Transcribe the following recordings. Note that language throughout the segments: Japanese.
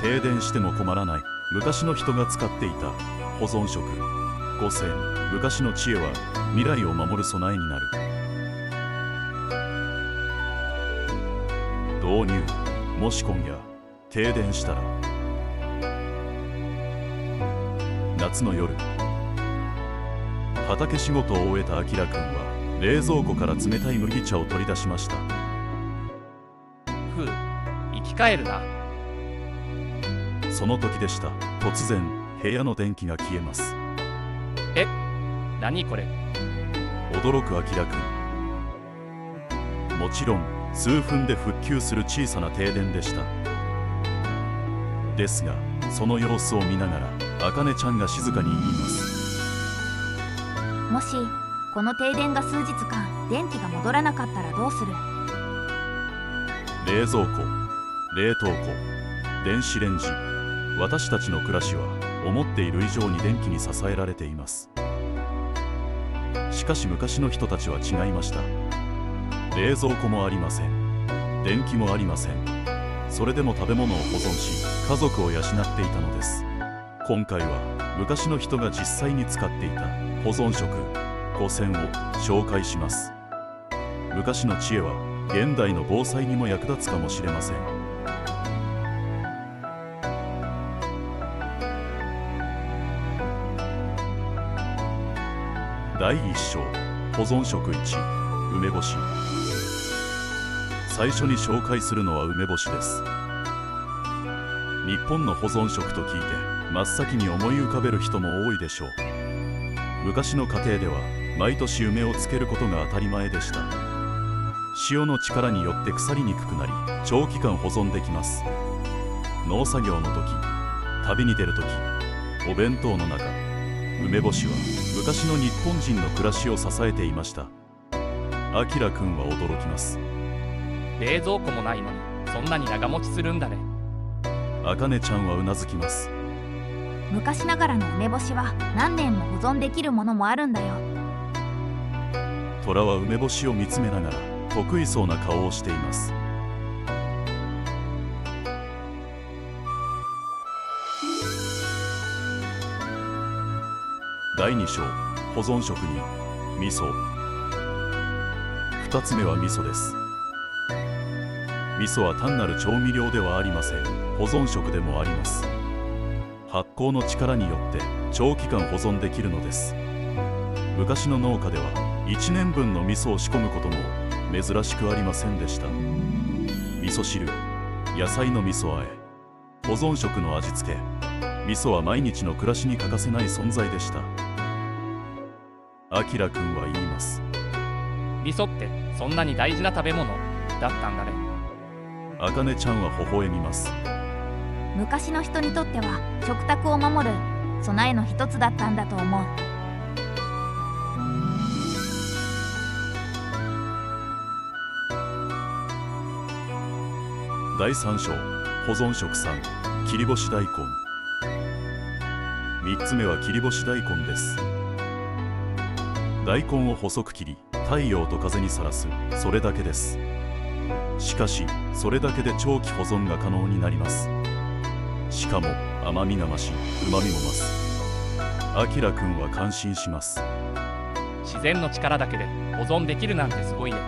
停電しても困らない昔の人が使っていた保存食。5000、昔の知恵は未来を守る備えになる。導入。もし今夜停電したら。夏の夜、畑仕事を終えたあきらくんは冷蔵庫から冷たい麦茶を取り出しました。ふう、生き返るな。その時でした。突然部屋の電気が消えます。え、何これ。驚くあきらくん。もちろん数分で復旧する小さな停電でした。ですがその様子を見ながらあかねちゃんが静かに言います。もしこの停電が数日間電気が戻らなかったらどうする？冷蔵庫、冷凍庫、電子レンジ、私たちの暮らしは思っている以上に電気に支えられています。しかし昔の人たちは違いました。冷蔵庫もありません。電気もありません。それでも食べ物を保存し家族を養っていたのです。今回は昔の人が実際に使っていた保存食5000を紹介します。昔の知恵は現代の防災にも役立つかもしれません。第1章、保存食1、梅干し。最初に紹介するのは梅干しです。日本の保存食と聞いて真っ先に思い浮かべる人も多いでしょう。昔の家庭では毎年梅をつけることが当たり前でした。塩の力によって腐りにくくなり長期間保存できます。農作業の時、旅に出る時、お弁当の中、梅干しは昔の日本人の暮らしを支えていました。あきらくんは驚きます。冷蔵庫もないのにそんなに長持ちするんだね。あかねちゃんはうなずきます。昔ながらの梅干しは何年も保存できるものもあるんだよ。トラは梅干しを見つめながら得意そうな顔をしています。第2章、保存食に味噌。2つ目は味噌です。味噌は単なる調味料ではありません。保存食でもあります。発酵の力によって長期間保存できるのです。昔の農家では1年分の味噌を仕込むことも珍しくありませんでした。味噌汁、野菜の味噌和え、保存食の味付け、味噌は毎日の暮らしに欠かせない存在でした。あきらくんは言います。味噌ってそんなに大事な食べ物だったんだね。あかねちゃんは微笑みます。昔の人にとっては食卓を守る備えの一つだったんだと思う。第3章、保存食3、切り干し大根。3つ目は切り干し大根です。大根を細く切り太陽と風にさらす、それだけです。しかしそれだけで長期保存が可能になります。しかも甘みが増しうまみも増す。あきらくんは感心します。自然の力だけで保存できるなんてすごいね。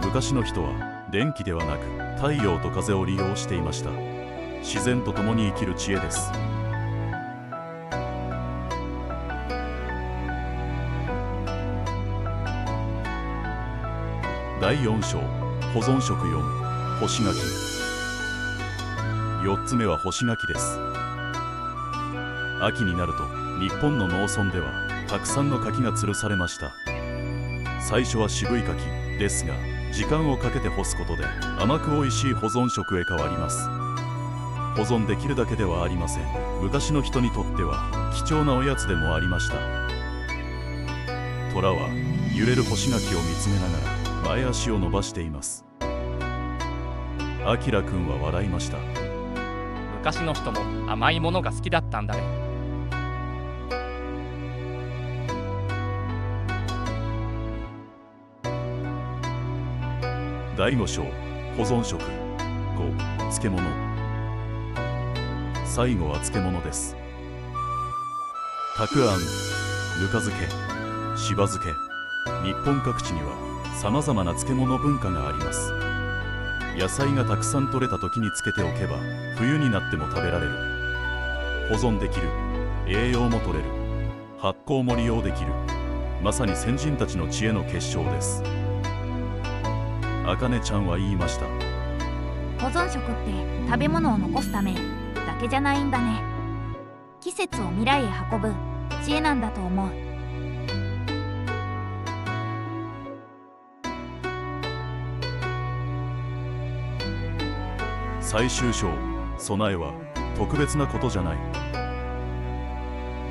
昔の人は電気ではなく太陽と風を利用していました。自然と共に生きる知恵です。第4章、保存食4、干し柿。4つ目は干し柿です。秋になると日本の農村ではたくさんの柿が吊るされました。最初は渋い柿ですが時間をかけて干すことで甘くおいしい保存食へ変わります。保存できるだけではありません。昔の人にとっては貴重なおやつでもありました。虎は揺れる干し柿を見つめながら前足を伸ばしています。あきらくんは笑いました。昔の人も甘いものが好きだったんだね。第5章、保存食5、漬物。最後は漬物です。たくあん、ぬか漬け、しば漬け、日本各地にはさまざまな漬物文化があります。野菜がたくさん取れた時に漬けておけば冬になっても食べられる、保存できる、栄養も取れる、発酵も利用できる、まさに先人たちの知恵の結晶です。あかねちゃんは言いました。保存食って食べ物を残すためだけじゃないんだね。季節を未来へ運ぶ知恵なんだと思う。最終章、備えは特別なことじゃない。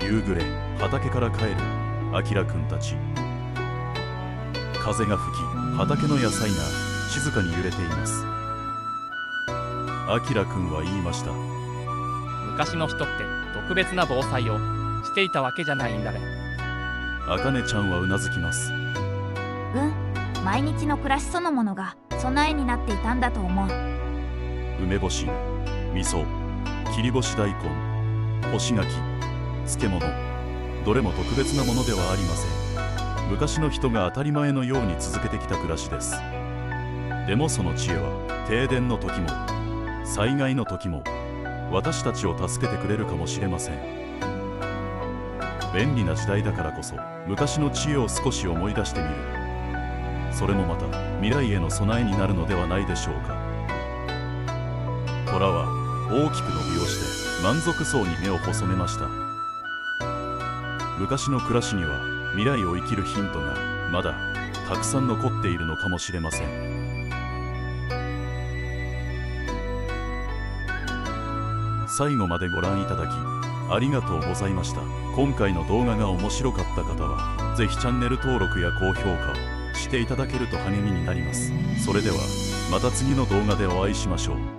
夕暮れ、畑から帰るあきらくんたち。風が吹き、畑の野菜が静かに揺れています。あきらくんは言いました。昔の人って特別な防災をしていたわけじゃないんだね。あかねちゃんはうなずきます。毎日の暮らしそのものが備えになっていたんだと思う。梅干し、味噌、切り干し大根、干し柿、漬物、どれも特別なものではありません。昔の人が当たり前のように続けてきた暮らしです。でもその知恵は停電の時も災害の時も私たちを助けてくれるかもしれません。便利な時代だからこそ昔の知恵を少し思い出してみる。それもまた未来への備えになるのではないでしょうか。虎は大きく伸びをして満足そうに目を細めました。昔の暮らしには未来を生きるヒントがまだたくさん残っているのかもしれません。最後までご覧いただきありがとうございました。今回の動画が面白かった方はぜひチャンネル登録や高評価をしていただけると励みになります。それではまた次の動画でお会いしましょう。